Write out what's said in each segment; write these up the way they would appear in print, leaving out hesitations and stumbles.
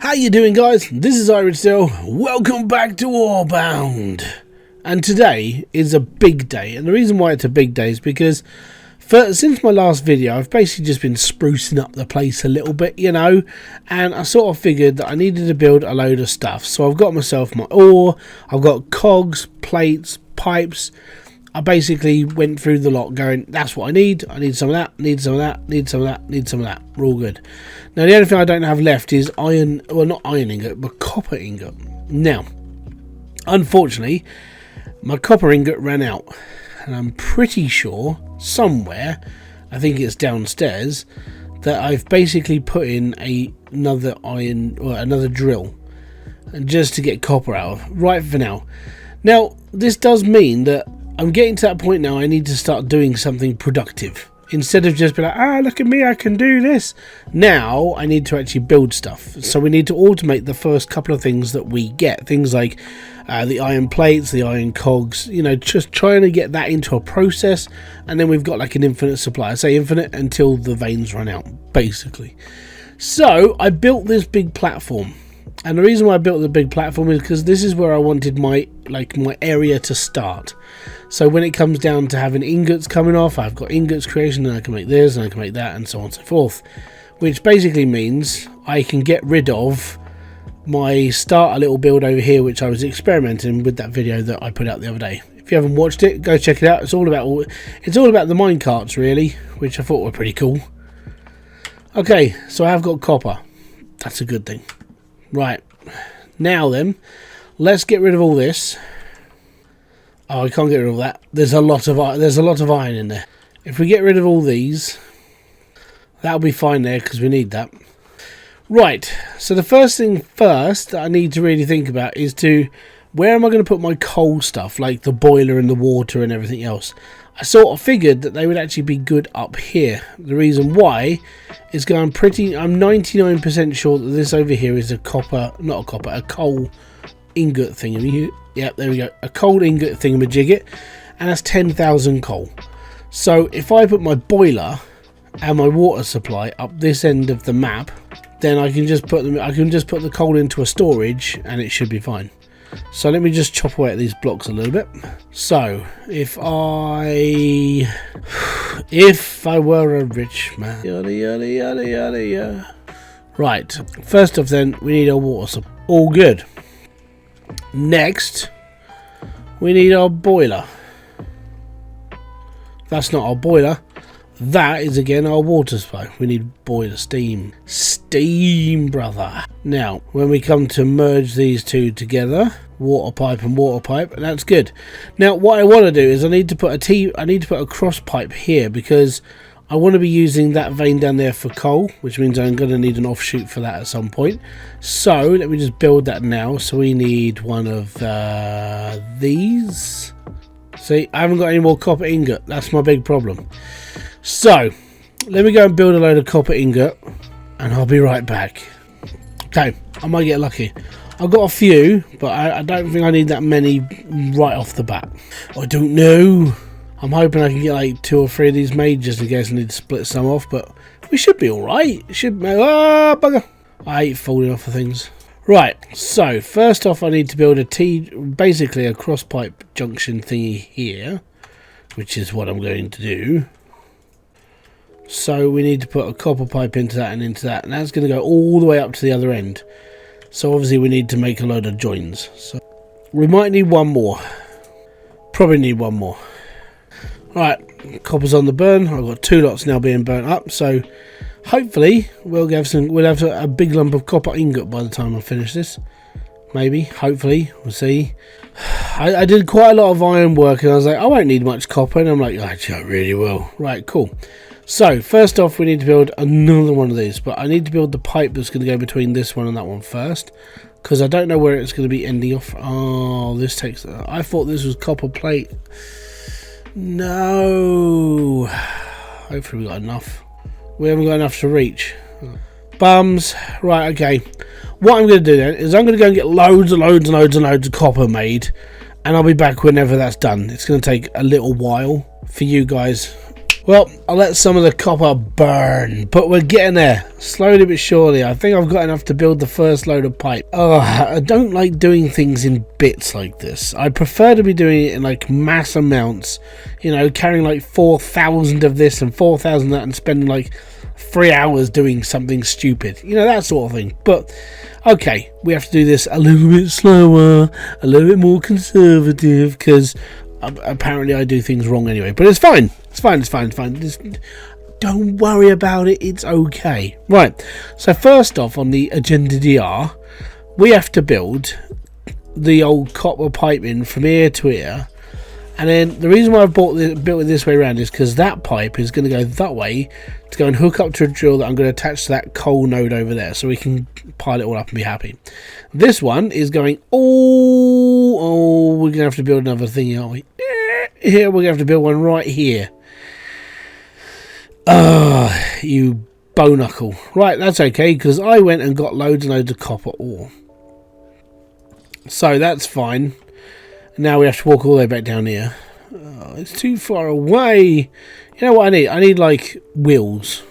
How you doing, guys? This is Hybridsteel. Welcome back to Orebound. And today is a big day, and the reason why it's a big day is because since my last video I've basically just been sprucing up the place a little bit, you know, and I sort of figured that I needed to build a load of stuff. So I've got myself my ore, I've got cogs, plates, pipes. I basically went through the lot going, that's what I need some of that, need some of that, need some of that, need some of that. We're all good. Now the only thing I don't have left is iron, well not iron ingot, but copper ingot. Now, unfortunately, my copper ingot ran out. And I'm pretty sure, somewhere, I think it's downstairs, that I've basically put in another iron, or another drill. And just to get copper out of, right for now. Now, this does mean that I'm getting to that point now I need to start doing something productive. Instead of just be like, look at me, I can do this. Now I need to actually build stuff. So we need to automate the first couple of things that we get. Things like the iron plates, the iron cogs, you know, just trying to get that into a process. And then we've got like an infinite supply. I say infinite until the veins run out, basically. So I built this big platform. And the reason why I built the big platform is because this is where I wanted my area to start. So when it comes down to having ingots coming off, I've got ingots creation, and I can make this, and I can make that, and so on and so forth. Which basically means I can get rid of my start a little build over here, which I was experimenting with that video that I put out the other day. If you haven't watched it, go check it out. It's all about the minecarts really, which I thought were pretty cool. Okay, so I have got copper. That's a good thing. Right, now then, let's get rid of all this. Oh, I can't get rid of that. There's a lot of iron in there. If we get rid of all these, that'll be fine there because we need that. Right, so the first thing first that I need to really think about is where am I going to put my coal stuff, like the boiler and the water and everything else. I sort of figured that they would actually be good up here. The reason why is because I'm 99% sure that this over here is a coal ingot thingy. Yep, there we go. A coal ingot thingamajigget, and that's 10,000 coal. So if I put my boiler and my water supply up this end of the map, then I can just put the coal into a storage, and it should be fine. So let me just chop away at these blocks a little bit. So if I were a rich man, yada yada yada yada yada. Right, first off then we need our water supply. All good. Next we need our boiler. That's not our boiler. That is again our water supply. We need boiler steam. Steam, brother. Now, when we come to merge these two together, water pipe and water pipe, and that's good. Now, what I want to do is I need to put a cross pipe here because I want to be using that vein down there for coal, which means I'm going to need an offshoot for that at some point. So let me just build that now. So we need one of these. See, I haven't got any more copper ingot. That's my big problem. So, let me go and build a load of copper ingot, and I'll be right back. Okay, I might get lucky. I've got a few, but I don't think I need that many right off the bat. I don't know. I'm hoping I can get like 2 or 3 of these made just in case I need to split some off, but we should be alright. It should be. Oh, bugger. I hate falling off of things. Right, so first off I need to build basically a cross pipe junction thingy here, which is what I'm going to do. So we need to put a copper pipe into that, and that's going to go all the way up to the other end. So obviously we need to make a load of joins. So we might need one more. Probably need one more. Right, copper's on the burn. I've got 2 lots now being burnt up. So hopefully we'll have a big lump of copper ingot by the time I finish this. Maybe, hopefully, we'll see. I did quite a lot of iron work, and I was like, I won't need much copper, and I'm like, actually, I really will. Right, cool. So first off we need to build another one of these, but I need to build the pipe that's going to go between this one and that one first, because I don't know where it's going to be ending off. Oh, this takes, I thought this was copper plate. No, hopefully we got enough. We haven't got enough to reach. Bums. Right, okay, what I'm going to do then is I'm going to go and get loads of copper made, and I'll be back whenever that's done. It's going to take a little while for you guys. Well, I'll let some of the copper burn, but we're getting there, slowly but surely. I think I've got enough to build the first load of pipe. Oh, I don't like doing things in bits like this. I prefer to be doing it in like mass amounts, you know, carrying like 4,000 of this and 4,000 of that and spending like 3 hours doing something stupid, you know, that sort of thing. But okay, we have to do this a little bit slower, a little bit more conservative, because apparently I do things wrong anyway. But it's fine. It's fine. Just don't worry about it. It's okay. Right. So first off on the agenda DR, we have to build the old copper pipe in from ear to ear. And then the reason why I've built it this way around is because that pipe is going to go that way to go and hook up to a drill that I'm going to attach to that coal node over there, so we can pile it all up and be happy. This one is going we're going to have to build another thing, aren't we? Here, we're going to have to build one right here. You bow knuckle. Right, that's okay, because I went and got loads and loads of copper ore. So that's fine. Now we have to walk all the way back down here. Oh, it's too far away. You know what I need? I need like wheels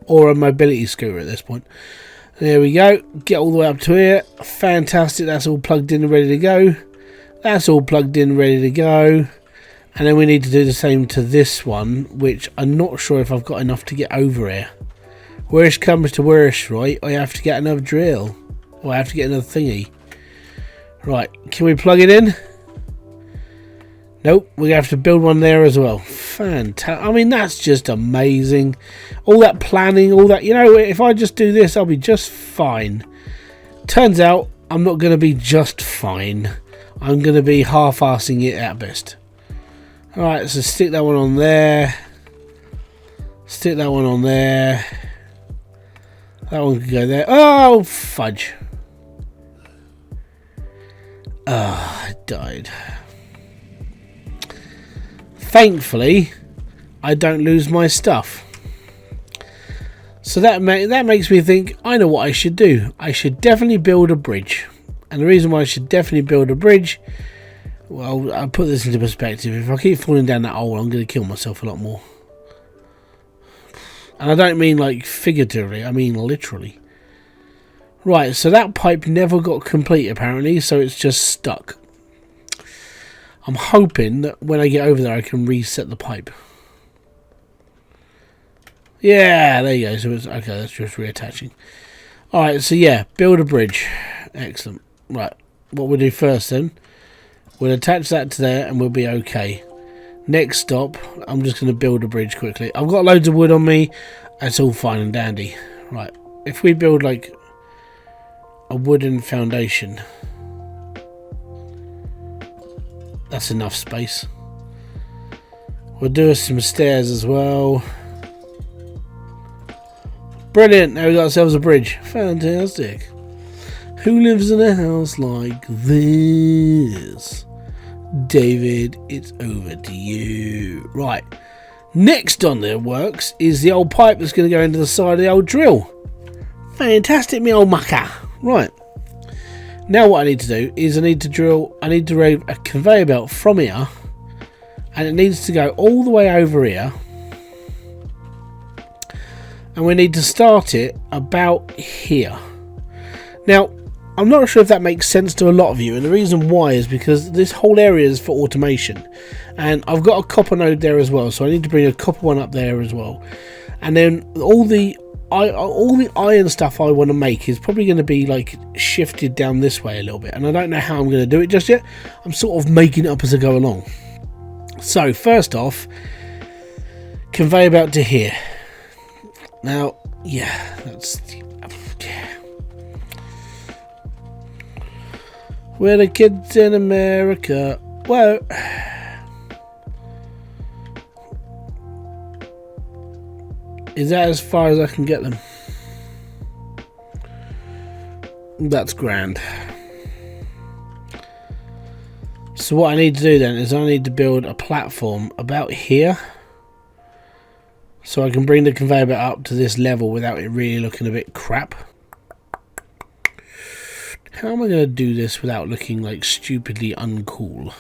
or a mobility scooter at this point. There we go. Get all the way up to here. Fantastic. That's all plugged in and ready to go. That's all plugged in and ready to go. And then we need to do the same to this one, which I'm not sure if I've got enough to get over here. Worst comes to worst, right? I have to get another drill. Or I have to get another thingy. Right, can we plug it in? Nope, we're going to have to build one there as well. Fantastic. I mean, that's just amazing. All that planning, all that. You know, if I just do this, I'll be just fine. Turns out, I'm not going to be just fine. I'm going to be half-arsing it at best. Alright, so stick that one on there. Stick that one on there. That one can go there. Oh, fudge. Ah, I died. Thankfully, I don't lose my stuff. So that makes me think, I know what I should do. I should definitely build a bridge. And the reason why I should definitely build a bridge, well, I'll put this into perspective. If I keep falling down that hole, I'm going to kill myself a lot more. And I don't mean like figuratively, I mean literally. Right, so that pipe never got complete apparently, so it's just stuck. I'm hoping that when I get over there I can reset the pipe. Yeah, there you go. So it's okay, that's just reattaching. Alright, so yeah, build a bridge. Excellent. Right, what we'll do first then, we'll attach that to there and we'll be okay. Next stop, I'm just going to build a bridge quickly. I've got loads of wood on me. It's all fine and dandy. Right, if we build like a wooden foundation, that's enough space. We'll do some stairs as well. Brilliant, now we got ourselves a bridge. Fantastic. Who lives in a house like this? David, it's over to you. Right, next on the works is the old pipe that's going to go into the side of the old drill. Fantastic, me old mucker. Right, now what I need to do is I need to raise a conveyor belt from here, and it needs to go all the way over here, and we need to start it about here. Now, I'm not sure if that makes sense to a lot of you, and the reason why is because this whole area is for automation, and I've got a copper node there as well, so I need to bring a copper one up there as well. And then all the iron stuff I want to make is probably going to be like shifted down this way a little bit, and I don't know how I'm going to do it just yet. I'm sort of making it up as I go along. So first off, conveyor belt to here. Now, yeah, that's... We're the kids in America. Whoa. Is that as far as I can get them? That's grand. So what I need to do then is I need to build a platform about here, so I can bring the conveyor belt up to this level without it really looking a bit crap. How am I going to do this without looking like stupidly uncool?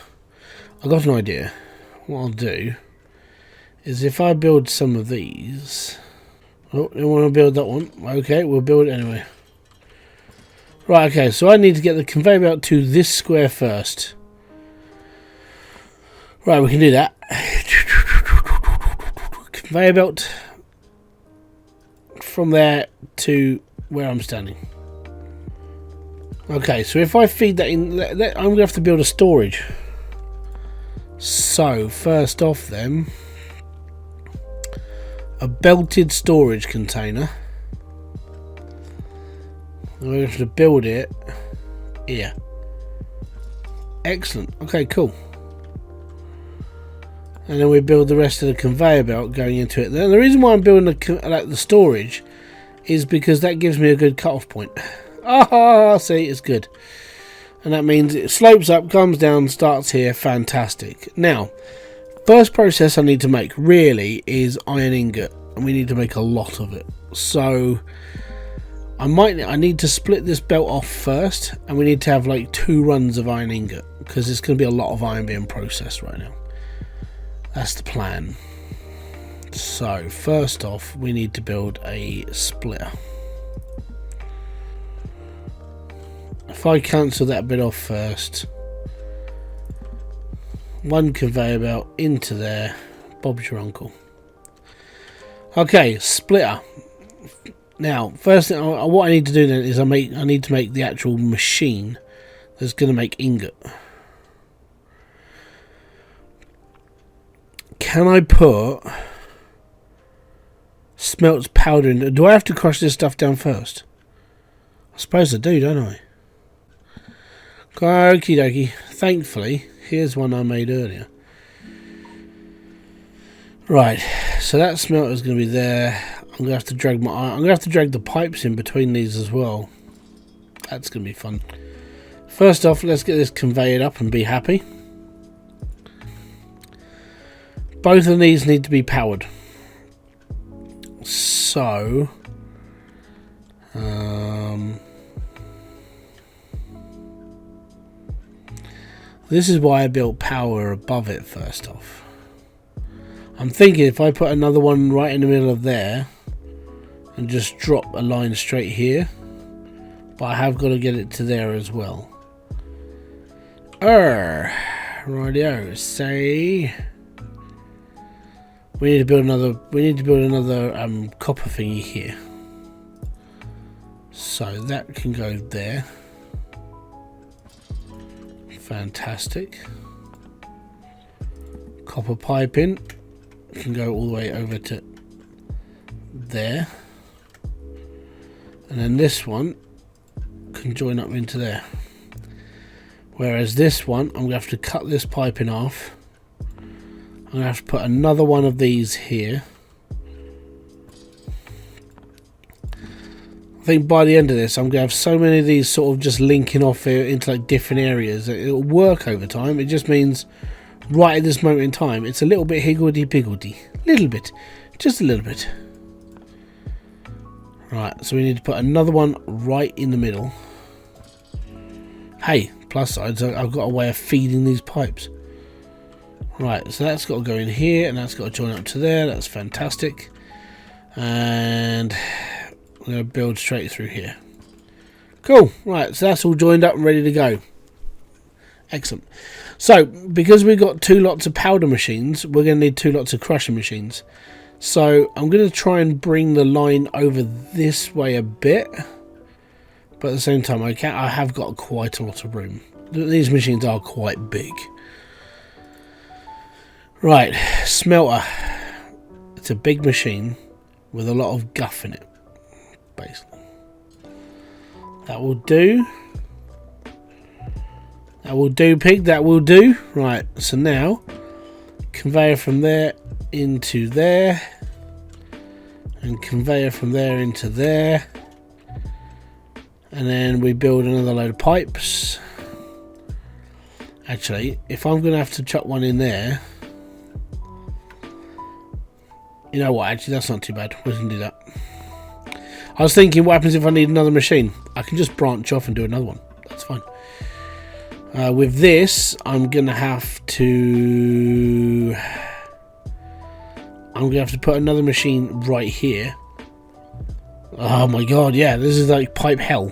I've got an idea. What I'll do is if I build some of these. Oh, you want to build that one? Okay, we'll build it anyway. Right, okay, so I need to get the conveyor belt to this square first. Right, we can do that. Conveyor belt from there to where I'm standing. Okay, so if I feed that in, I'm going to have to build a storage. So, first off then, a belted storage container. I'm going to have to build it here. Excellent. Okay, cool. And then we build the rest of the conveyor belt going into it. Now, the reason why I'm building the storage is because that gives me a good cut-off point. Ah, see, it's good. And that means it slopes up, comes down, starts here. Fantastic. Now, first process I need to make really is iron ingot, and we need to make a lot of it. So I need to split this belt off first, and we need to have like 2 runs of iron ingot because there's going to be a lot of iron being processed right now. That's the plan. So first off, we need to build a splitter. If I cancel that bit off first, 1 conveyor belt into there. Bob's your uncle. Okay, splitter. Now, first thing, what I need to do then is I need to make the actual machine that's going to make ingot. Can I put smelts powder in? Do I have to crush this stuff down first? I suppose I do, don't I? Okie dokie. Thankfully, here's one I made earlier. Right, so that smelter is going to be there. I'm going to have to drag the pipes in between these as well. That's going to be fun. First off, let's get this conveyed up and be happy. Both of these need to be powered. So, this is why I built power above it first off. I'm thinking if I put another one right in the middle of there and just drop a line straight here, but I have got to get it to there as well. Rightio. Say we need to build another. Copper thingy here, so that can go there. Fantastic. Copper piping can go all the way over to there, and then this one can join up into there. Whereas this one, I'm going to have to cut this piping off. I'm going to have to put another one of these here. I think by the end of this, I'm going to have so many of these sort of just linking off into like different areas. It'll work over time. It just means right at this moment in time, it's a little bit higgledy-piggledy. Little bit. Just a little bit. Right, so we need to put another one right in the middle. Hey, plus sides, I've got a way of feeding these pipes. Right, so that's got to go in here, and that's got to join up to there. That's fantastic. And we're going to build straight through here. Cool. Right, so that's all joined up and ready to go. Excellent. So, because we've got 2 lots of powder machines, we're going to need 2 lots of crushing machines. So, I'm going to try and bring the line over this way a bit. But at the same time, I have got quite a lot of room. These machines are quite big. Right, smelter. It's a big machine with a lot of guff in it, basically. That will do. That will do, pig. That will do. Right, so now, conveyor from there into there. And conveyor from there into there. And then we build another load of pipes. Actually, if I'm going to have to chuck one in there... You know what, actually, that's not too bad. We can do that. I was thinking, what happens if I need another machine? I can just branch off and do another one. That's fine. With this, I'm going to have to... I'm gonna have to put another machine right here. Oh my god, yeah, this is like pipe hell.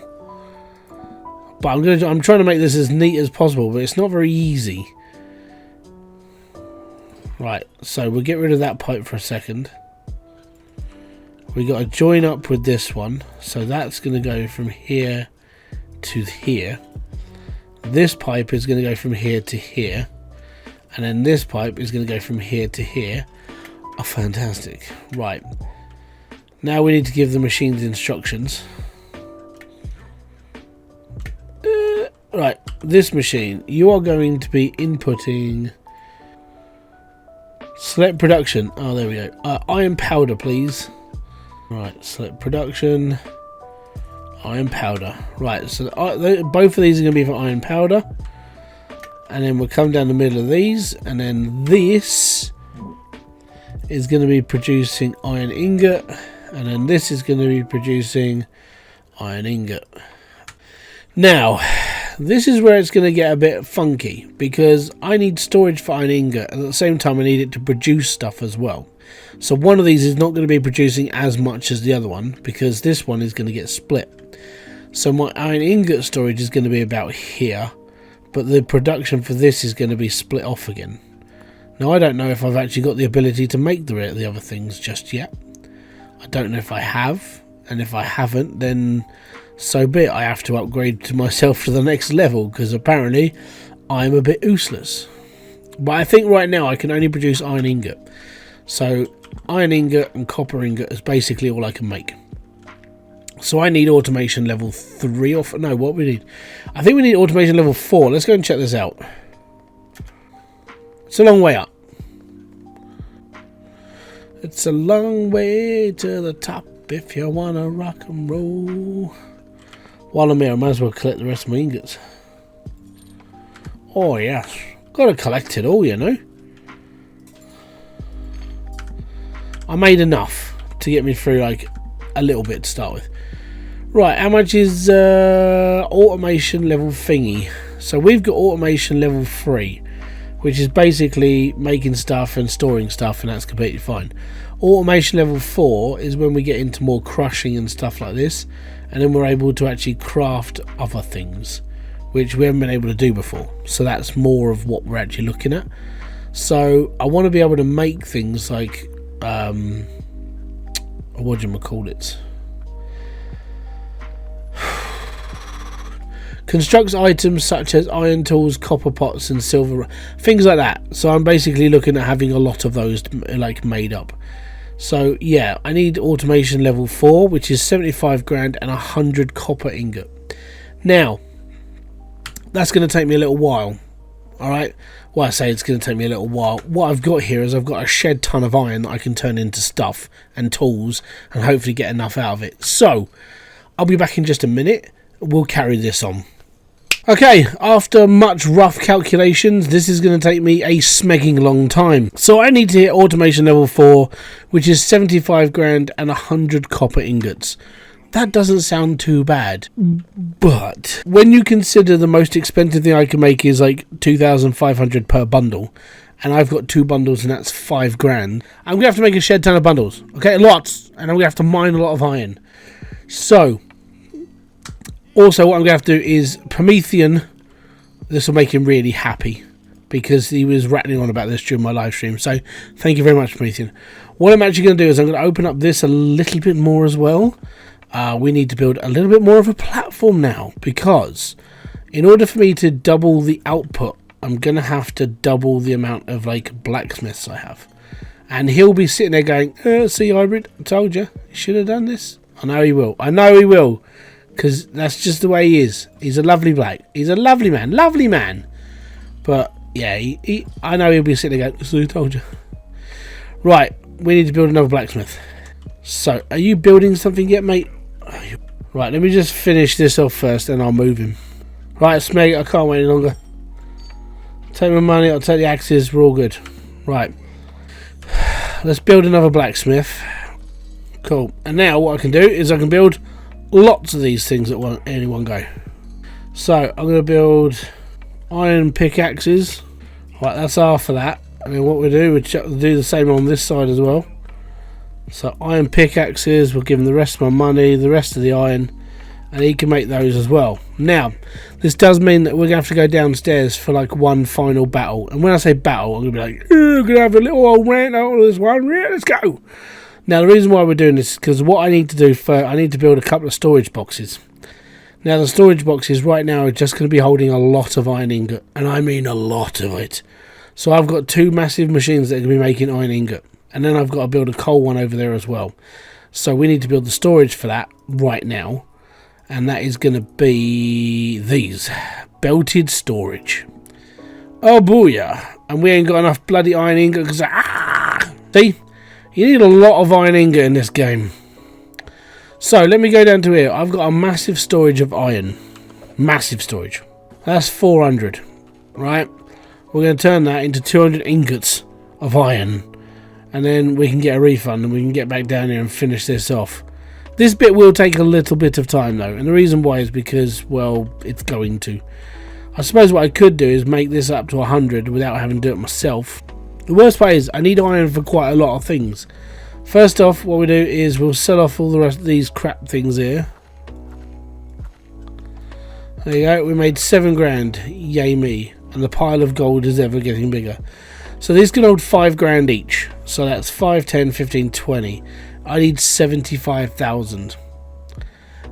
But I'm trying to make this as neat as possible, but it's not very easy. Right, so we'll get rid of that pipe for a second. We got to join up with this one, so that's going to go from here to here. This pipe is going to go from here to here, and then this pipe is going to go from here to here. Oh, fantastic. Right, now we need to give the machines instructions. Right, this machine, you are going to be inputting select production. Oh, there we go. Iron powder, please. Right, select production, iron powder. Right, so both of these are going to be for iron powder, and then we'll come down the middle of these, and then this is going to be producing iron ingot, and then this is going to be producing iron ingot. Now, this is where it's going to get a bit funky, because I need storage for iron ingot, and at the same time I need it to produce stuff as well. So one of these is not going to be producing as much as the other one, because this one is going to get split. So my iron ingot storage is going to be about here, but the production for this is going to be split off again. Now I don't know if I've actually got the ability to make the other things just yet. I don't know if I have, and if I haven't, then so be it. I have to upgrade to myself to the next level, because apparently I'm a bit useless. But I think right now I can only produce iron ingot. So iron ingot and copper ingot is basically all I can make. So I need automation level 3 or 4. No, what we need? I think we need automation level 4. Let's go and check this out. It's a long way up. It's a long way to the top if you want to rock and roll. While I'm here, I might as well collect the rest of my ingots. Oh yes, gotta collect it all, you know. I made enough to get me through like a little bit to start with. Right, how much is automation level thingy? So we've got automation level 3, which is basically making stuff and storing stuff, and that's completely fine. Automation level 4 is when we get into more crushing and stuff like this, and then we're able to actually craft other things, which we haven't been able to do before. So that's more of what we're actually looking at. So I want to be able to make things like what do you call it? Constructs items such as iron tools, copper pots, and silver, things like that. So I'm basically looking at having a lot of those like made up. So yeah, I need automation level 4, which is 75 grand and 100 copper ingot. Now, that's going to take me a little while. Alright, well, I say it's going to take me a little while. What I've got here is I've got a shed ton of iron that I can turn into stuff and tools and hopefully get enough out of it. So, I'll be back in just a minute. We'll carry this on. Okay, after much rough calculations, this is going to take me a smegging long time. So I need to hit automation level 4, which is 75 grand and 100 copper ingots. That doesn't sound too bad, but when you consider the most expensive thing I can make is like 2,500 per bundle, and I've got 2 bundles and that's 5 grand, I'm going to have to make a shed ton of bundles, okay, lots, and I'm going to have to mine a lot of iron. So, also what I'm going to have to do is Promethean. This will make him really happy, because he was rattling on about this during my live stream, so thank you very much, Promethean. What I'm actually going to do is I'm going to open up this a little bit more as well. We need to build a little bit more of a platform now, because in order for me to double the output, I'm going to have to double the amount of like blacksmiths I have. And he'll be sitting there going, see, Hybrid, I told you, you should have done this. I know he will. I know he will, because that's just the way he is. He's a lovely bloke. He's a lovely man. But yeah, I know he'll be sitting there going, see, I told you. Right, we need to build another blacksmith. So, are you building something yet, mate? Right, let me just finish this off first, and I'll move him. Right, Smeg, I can't wait any longer. Take my money, I'll take the axes, we're all good. Right. Let's build another blacksmith. Cool. And now what I can do is I can build lots of these things at any one go. So, I'm going to build iron pickaxes. Right, that's half of that. And then what we do, we do the same on this side as well. So iron pickaxes, we'll give him the rest of my money, the rest of the iron, and he can make those as well. Now, this does mean that we're going to have to go downstairs for like one final battle. And when I say battle, I'm going to be like, we're going to have a little old rant out of this one. Yeah, let's go. Now, the reason why we're doing this is because what I need to do first, I need to build a couple of storage boxes. Now, the storage boxes right now are just going to be holding a lot of iron ingot. And I mean a lot of it. So I've got two massive machines that are going to be making iron ingot. And then I've got to build a coal one over there as well. So we need to build the storage for that right now. And that is going to be these. Belted storage. Oh booyah. And we ain't got enough bloody iron ingot because... See? You need a lot of iron ingot in this game. So let me go down to here. I've got a massive storage of iron. Massive storage. That's 400. Right? We're going to turn that into 200 ingots of iron. And then we can get a refund and we can get back down here and finish this off. This bit will take a little bit of time though. And the reason why is because, well, it's going to. I suppose what I could do is make this up to 100 without having to do it myself. The worst part is I need iron for quite a lot of things. First off, what we do is we'll sell off all the rest of these crap things here. There you go. We made 7 grand. Yay me. And the pile of gold is ever getting bigger. So these can hold 5 grand each. So that's 5, 10, 15, 20. I need 75,000.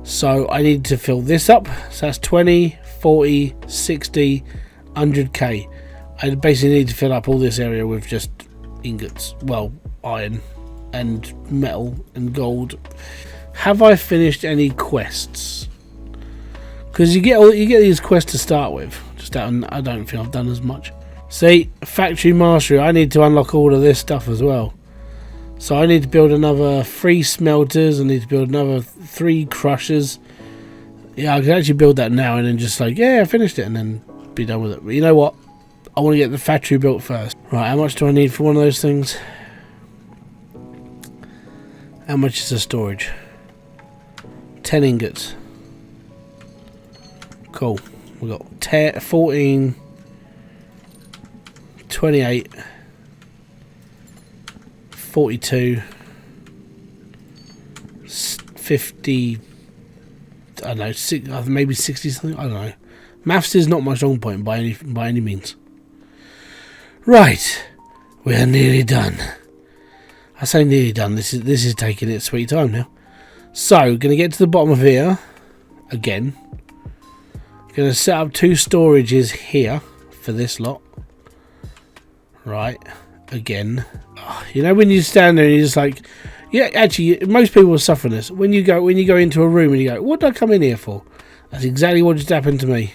So I need to fill this up. So that's 20, 40, 60, 100k. I basically need to fill up all this area with just ingots. Well, iron and metal and gold. Have I finished any quests? Because you get these quests to start with. Just I don't think I've done as much. See, factory mastery. I need to unlock all of this stuff as well. So I need to build another 3 smelters. I need to build another 3 crushers. Yeah, I can actually build that now and then just like, yeah, I finished it and then be done with it. But you know what? I want to get the factory built first. Right, how much do I need for one of those things? How much is the storage? 10 ingots. Cool. We've got 10, 14... 28, 42, 50, I don't know, 6, maybe 60 something, I don't know. Maths is not my strong point by any means. Right, we are nearly done. I say nearly done, this is taking its sweet time now. So, gonna get to the bottom of here, again. Gonna set up 2 storages here for this lot. Right, again. Oh, you know when you stand there and you're just like, yeah, actually most people will suffer this. When you go into a room and you go, what did I come in here for? That's exactly what just happened to me.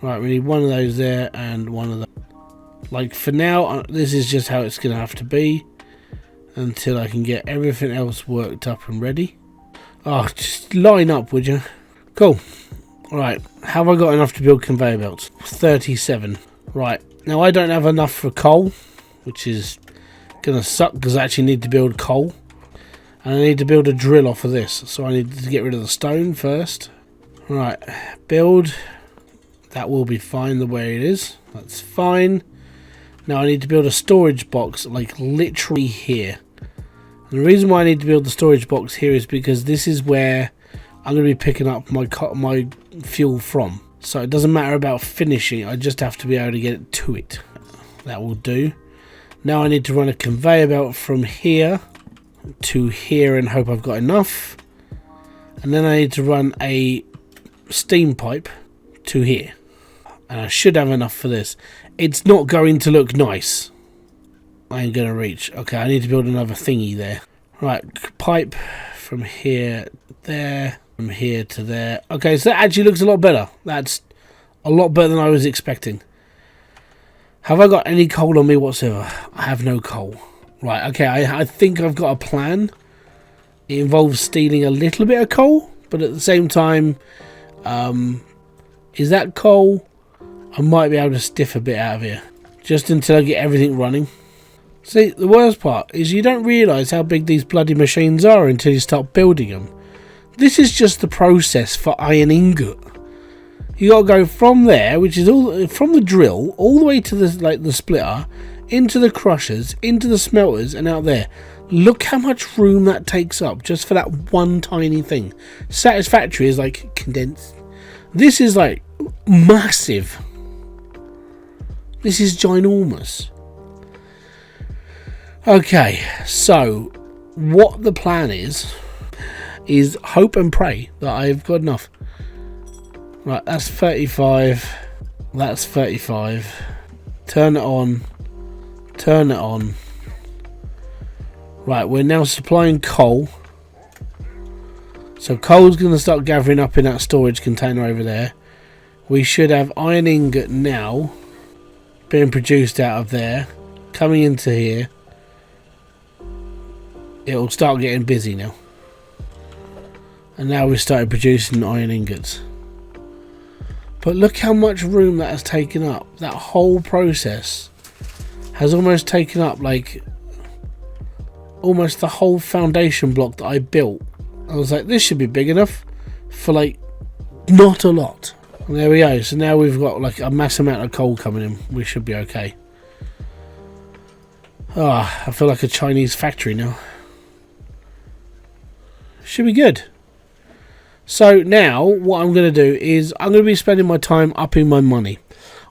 Right, we need one of those there and one of those. Like for now, this is just how it's gonna have to be until I can get everything else worked up and ready. Oh, just line up, would you? Cool. Right, have I got enough to build conveyor belts? 37. Right. Now I don't have enough for coal, which is gonna suck because I actually need to build coal. And I need to build a drill off of this. So I need to get rid of the stone first. Right, build. That will be fine the way it is. That's fine. Now I need to build a storage box like literally here. And the reason why I need to build the storage box here is because this is where I'm going to be picking up my fuel from. So it doesn't matter about finishing, I just have to be able to get it to it. That will do. Now I need to run a conveyor belt from here to here and hope I've got enough. And then I need to run a steam pipe to here. And I should have enough for this. It's not going to look nice. I ain't going to reach. Okay, I need to build another thingy there. Right, pipe from here there. From here to there. Okay, so that actually looks a lot better. That's a lot better than I was expecting. Have I got any coal on me whatsoever? I have no coal. Right, okay, I think I've got a plan. It involves stealing a little bit of coal, but at the same time, is that coal? I might be able to stiff a bit out of here. Just until I get everything running. See, the worst part is you don't realise how big these bloody machines are until you start building them. This is just the process for iron ingot. You got to go from there, which is all from the drill, all the way to the splitter, into the crushers, into the smelters, and out there. Look how much room that takes up just for that one tiny thing. Satisfactory is like condensed. This is like massive. This is ginormous. Okay, so what the plan is hope and pray that I've got enough. Right, that's 35. That's 35. Turn it on. Turn it on. Right, we're now supplying coal. So coal's going to start gathering up in that storage container over there. We should have iron ingot now being produced out of there, coming into here. It'll start getting busy now. And now we've started producing iron ingots. But look how much room that has taken up. That whole process has almost taken up like almost the whole foundation block that I built. I was like, this should be big enough for like not a lot. And there we go. So now we've got like a mass amount of coal coming in. We should be okay. Ah, I feel like a Chinese factory now. Should be good. So now what I'm going to do is I'm going to be spending my time upping my money.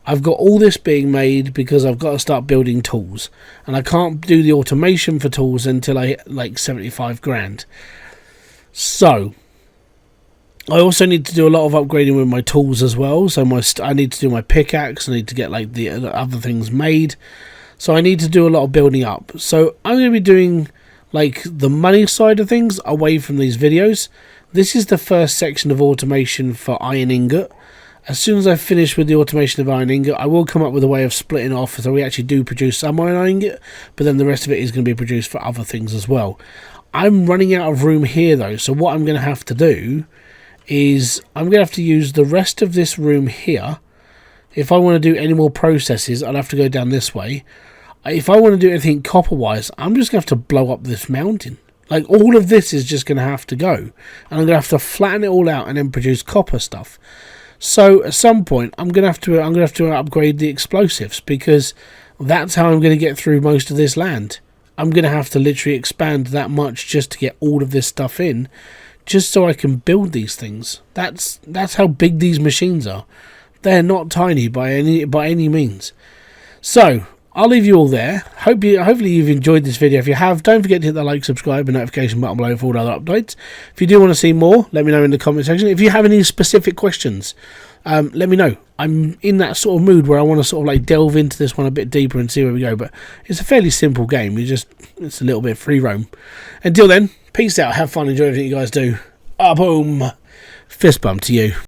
I've got all this being made because I've got to start building tools, and I can't do the automation for tools until I hit like 75 grand. So I also need to do a lot of upgrading with my tools as well. So I need to do my pickaxe. I need to get like the other things made. So I need to do a lot of building up. So I'm going to be doing like the money side of things away from these videos. This is the first section of automation for iron ingot. As soon as I finish with the automation of iron ingot, I will come up with a way of splitting off so we actually do produce some iron ingot, but then the rest of it is going to be produced for other things as well. I'm running out of room here though, so what I'm going to have to do is I'm going to have to use the rest of this room here. If I want to do any more processes, I'll have to go down this way. If I want to do anything copper-wise, I'm just going to have to blow up this mountain. Like, all of this is just going to have to go. And I'm going to have to flatten it all out and then produce copper stuff. So, at some point, I'm going to have to upgrade the explosives, because that's how I'm going to get through most of this land. I'm going to have to literally expand that much just to get all of this stuff in, just so I can build these things. That's how big these machines are. They're not tiny by any means. So I'll leave you all there. Hopefully you've enjoyed this video. If you have, don't forget to hit that like, subscribe, and notification button below for all other updates. If you do want to see more, let me know in the comment section. If you have any specific questions, let me know. I'm in that sort of mood where I want to sort of like delve into this one a bit deeper and see where we go. But it's a fairly simple game. It's a little bit free roam. Until then, peace out. Have fun. Enjoy everything you guys do. Boom. Fist bump to you.